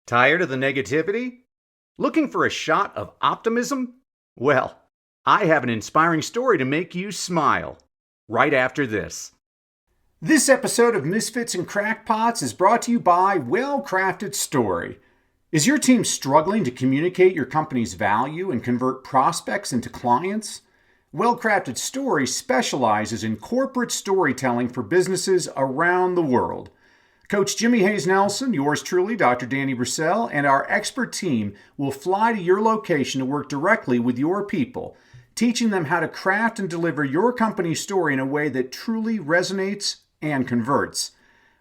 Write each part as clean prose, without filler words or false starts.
Tired of the negativity? Looking for a shot of optimism? Well, I have an inspiring story to make you smile right after this. This episode of Misfits and Crackpots is brought to you by Well-Crafted Story. Is your team struggling to communicate your company's value and convert prospects into clients? Well-Crafted Story specializes in corporate storytelling for businesses around the world. Coach Jimmy Hayes Nelson, yours truly, Dr. Danny Brissell, and our expert team will fly to your location to work directly with your people, teaching them how to craft and deliver your company's story in a way that truly resonates and converts.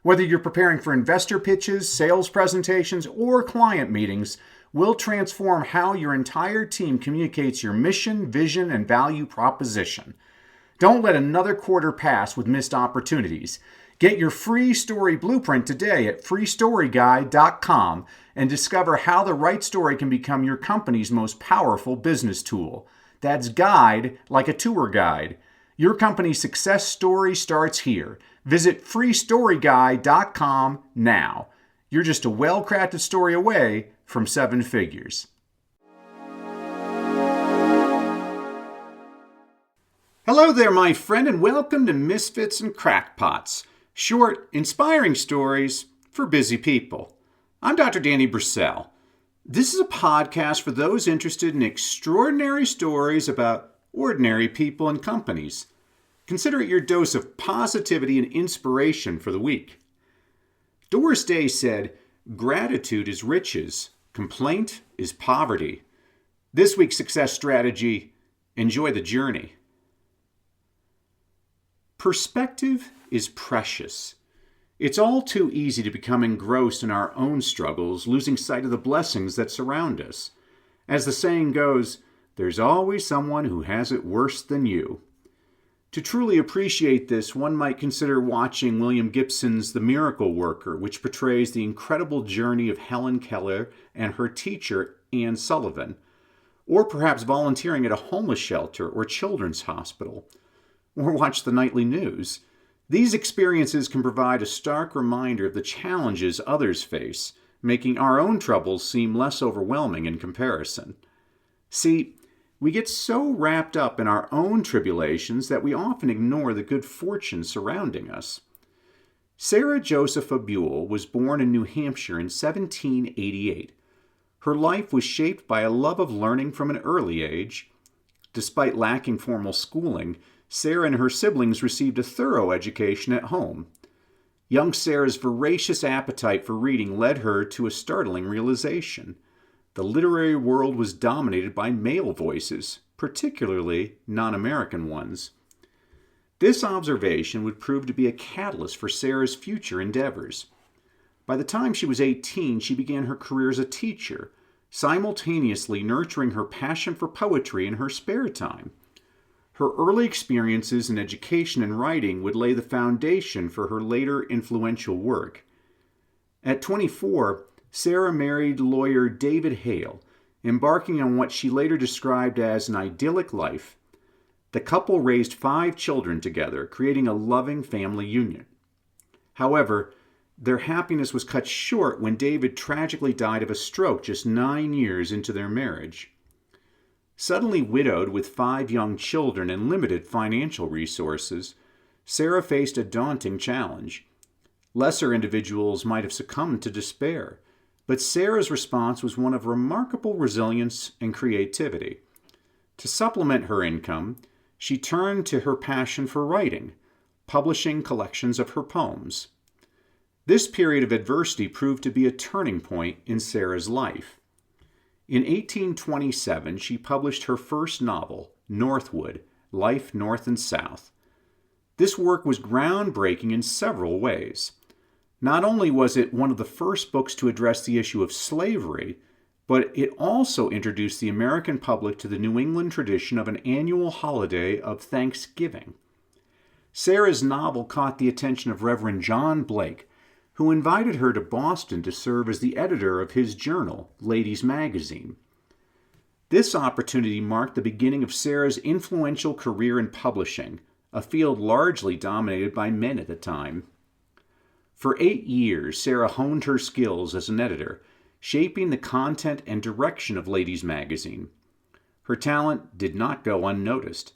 Whether you're preparing for investor pitches, sales presentations, or client meetings, we'll transform how your entire team communicates your mission, vision, and value proposition. Don't let another quarter pass with missed opportunities. Get your free story blueprint today at freestoryguide.com and discover how the right story can become your company's most powerful business tool. That's guide like a tour guide. Your company's success story starts here. Visit freestoryguide.com now. You're just a well-crafted story away from 7 figures. Hello there, my friend, and welcome to Misfits and Crackpots. Short, inspiring stories for busy people. I'm Dr. Danny Brissell. This is a podcast for those interested in extraordinary stories about ordinary people and companies. Consider it your dose of positivity and inspiration for the week. Doris Day said, "Gratitude is riches, complaint is poverty." This week's success strategy: enjoy the journey. Perspective is precious. It's all too easy to become engrossed in our own struggles, losing sight of the blessings that surround us. As the saying goes, there's always someone who has it worse than you. To truly appreciate this, one might consider watching William Gibson's The Miracle Worker, which portrays the incredible journey of Helen Keller and her teacher, Anne Sullivan, or perhaps volunteering at a homeless shelter or children's hospital, or watch the nightly news. These experiences can provide a stark reminder of the challenges others face, making our own troubles seem less overwhelming in comparison. See, we get so wrapped up in our own tribulations that we often ignore the good fortune surrounding us. Sarah Josepha Buell was born in New Hampshire in 1788. Her life was shaped by a love of learning from an early age. Despite lacking formal schooling, Sarah and her siblings received a thorough education at home. Young Sarah's voracious appetite for reading led her to a startling realization. The literary world was dominated by male voices, particularly non-American ones. This observation would prove to be a catalyst for Sarah's future endeavors. By the time she was 18, she began her career as a teacher, simultaneously nurturing her passion for poetry in her spare time. Her early experiences in education and writing would lay the foundation for her later influential work. At 24, Sarah married lawyer David Hale, embarking on what she later described as an idyllic life. The couple raised 5 children together, creating a loving family union. However, their happiness was cut short when David tragically died of a stroke just 9 years into their marriage. Suddenly widowed with 5 young children and limited financial resources, Sarah faced a daunting challenge. Lesser individuals might have succumbed to despair, but Sarah's response was one of remarkable resilience and creativity. To supplement her income, she turned to her passion for writing, publishing collections of her poems. This period of adversity proved to be a turning point in Sarah's life. In 1827, she published her first novel, Northwood: Life North and South. This work was groundbreaking in several ways. Not only was it one of the first books to address the issue of slavery, but it also introduced the American public to the New England tradition of an annual holiday of Thanksgiving. Sarah's novel caught the attention of Reverend John Blake, who invited her to Boston to serve as the editor of his journal, Ladies' Magazine. This opportunity marked the beginning of Sarah's influential career in publishing, a field largely dominated by men at the time. For 8 years, Sarah honed her skills as an editor. shaping the content and direction of Ladies Magazine. Her talent did not go unnoticed.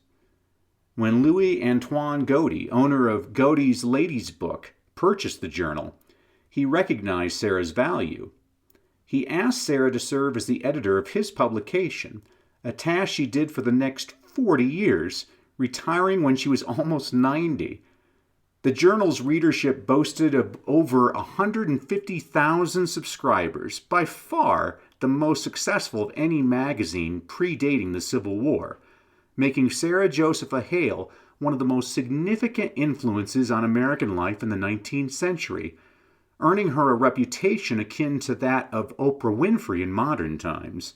When Louis Antoine Godey, owner of Godey's Ladies Book, purchased the journal, he recognized Sarah's value. He asked Sarah to serve as the editor of his publication, a task she did for the next 40 years, retiring when she was almost 90. The journal's readership boasted of over 150,000 subscribers, by far the most successful of any magazine predating the Civil War, making Sarah Josepha Hale one of the most significant influences on American life in the 19th century, earning her a reputation akin to that of Oprah Winfrey in modern times.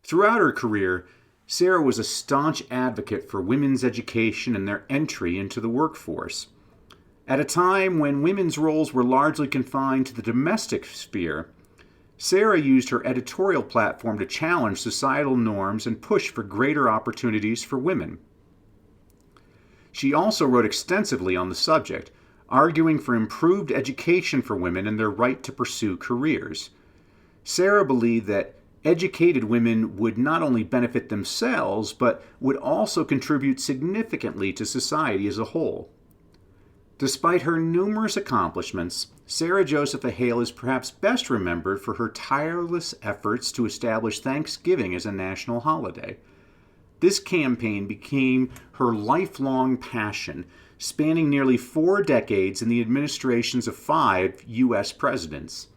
Throughout her career, Sarah was a staunch advocate for women's education and their entry into the workforce. At a time when women's roles were largely confined to the domestic sphere, Sarah used her editorial platform to challenge societal norms and push for greater opportunities for women. She also wrote extensively on the subject, arguing for improved education for women and their right to pursue careers. Sarah believed that educated women would not only benefit themselves, but would also contribute significantly to society as a whole. Despite her numerous accomplishments, Sarah Josepha Hale is perhaps best remembered for her tireless efforts to establish Thanksgiving as a national holiday. This campaign became her lifelong passion, spanning nearly 4 decades in the administrations of 5 U.S. presidents.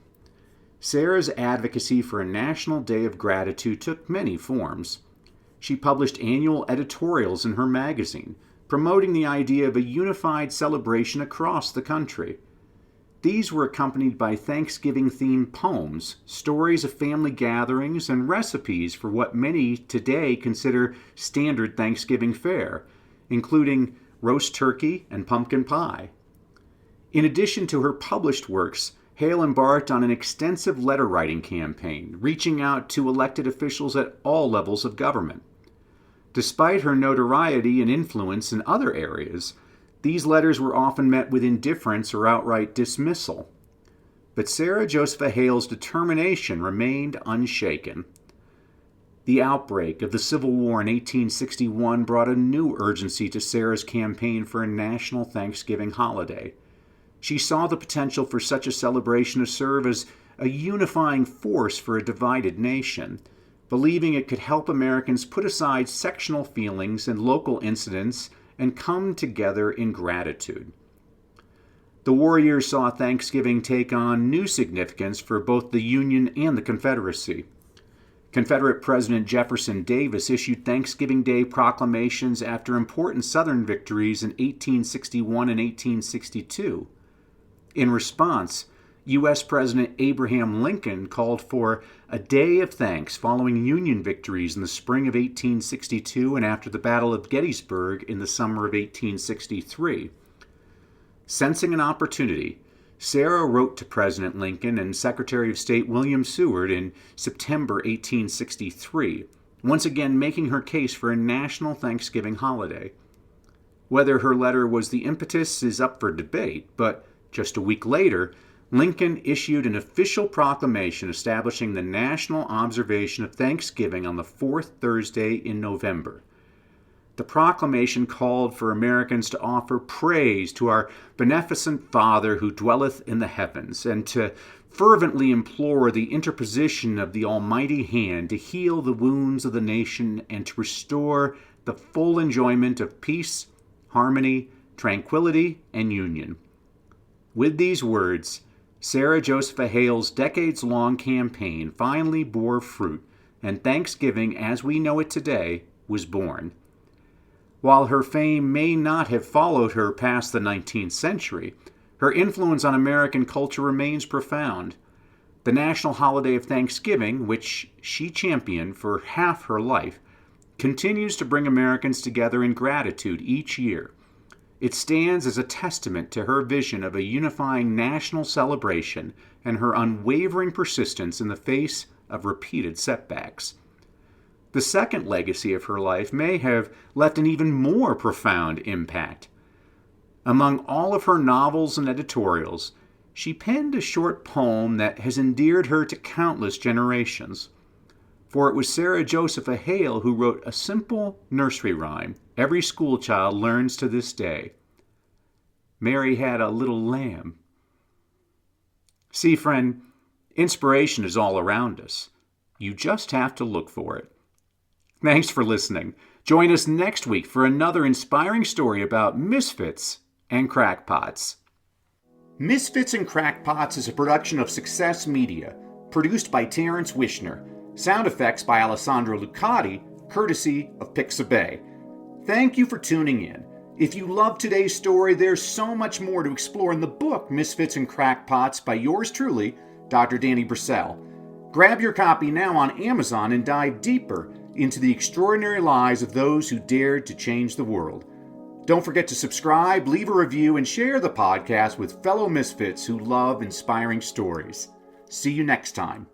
Sarah's advocacy for a National Day of Gratitude took many forms. She published annual editorials in her magazine, promoting the idea of a unified celebration across the country. These were accompanied by Thanksgiving-themed poems, stories of family gatherings, and recipes for what many today consider standard Thanksgiving fare, including roast turkey and pumpkin pie. In addition to her published works, Hale embarked on an extensive letter-writing campaign, reaching out to elected officials at all levels of government. Despite her notoriety and influence in other areas, these letters were often met with indifference or outright dismissal. But Sarah Josepha Hale's determination remained unshaken. The outbreak of the Civil War in 1861 brought a new urgency to Sarah's campaign for a national Thanksgiving holiday. She saw the potential for such a celebration to serve as a unifying force for a divided nation, believing it could help Americans put aside sectional feelings and local incidents and come together in gratitude. The war years saw Thanksgiving take on new significance for both the Union and the Confederacy. Confederate President Jefferson Davis issued Thanksgiving Day proclamations after important Southern victories in 1861 and 1862. In response, U.S. President Abraham Lincoln called for a day of thanks following Union victories in the spring of 1862 and after the Battle of Gettysburg in the summer of 1863. Sensing an opportunity, Sarah wrote to President Lincoln and Secretary of State William Seward in September 1863, once again making her case for a national Thanksgiving holiday. Whether her letter was the impetus is up for debate, but just a week later, Lincoln issued an official proclamation establishing the national observation of Thanksgiving on the 4th Thursday in November. The proclamation called for Americans to offer praise to our beneficent Father who dwelleth in the heavens, and to fervently implore the interposition of the Almighty hand to heal the wounds of the nation and to restore the full enjoyment of peace, harmony, tranquility, and union. With these words, Sarah Josepha Hale's decades-long campaign finally bore fruit, and Thanksgiving, as we know it today, was born. While her fame may not have followed her past the 19th century, her influence on American culture remains profound. The national holiday of Thanksgiving, which she championed for half her life, continues to bring Americans together in gratitude each year. It stands as a testament to her vision of a unifying national celebration and her unwavering persistence in the face of repeated setbacks. The second legacy of her life may have left an even more profound impact. Among all of her novels and editorials, she penned a short poem that has endeared her to countless generations. For it was Sarah Josepha Hale who wrote a simple nursery rhyme every schoolchild learns to this day. Mary had a little lamb. See, friend, inspiration is all around us. You just have to look for it. Thanks for listening. Join us next week for another inspiring story about misfits and crackpots. Misfits and Crackpots is a production of Success Media, produced by Terrence Wishner. Sound effects by Alessandro Lucati, courtesy of Pixabay. Thank you for tuning in. If you love today's story, there's so much more to explore in the book Misfits and Crackpots by yours truly, Dr. Danny Brissell. Grab your copy now on Amazon and dive deeper into the extraordinary lives of those who dared to change the world. Don't forget to subscribe, leave a review, and share the podcast with fellow misfits who love inspiring stories. See you next time.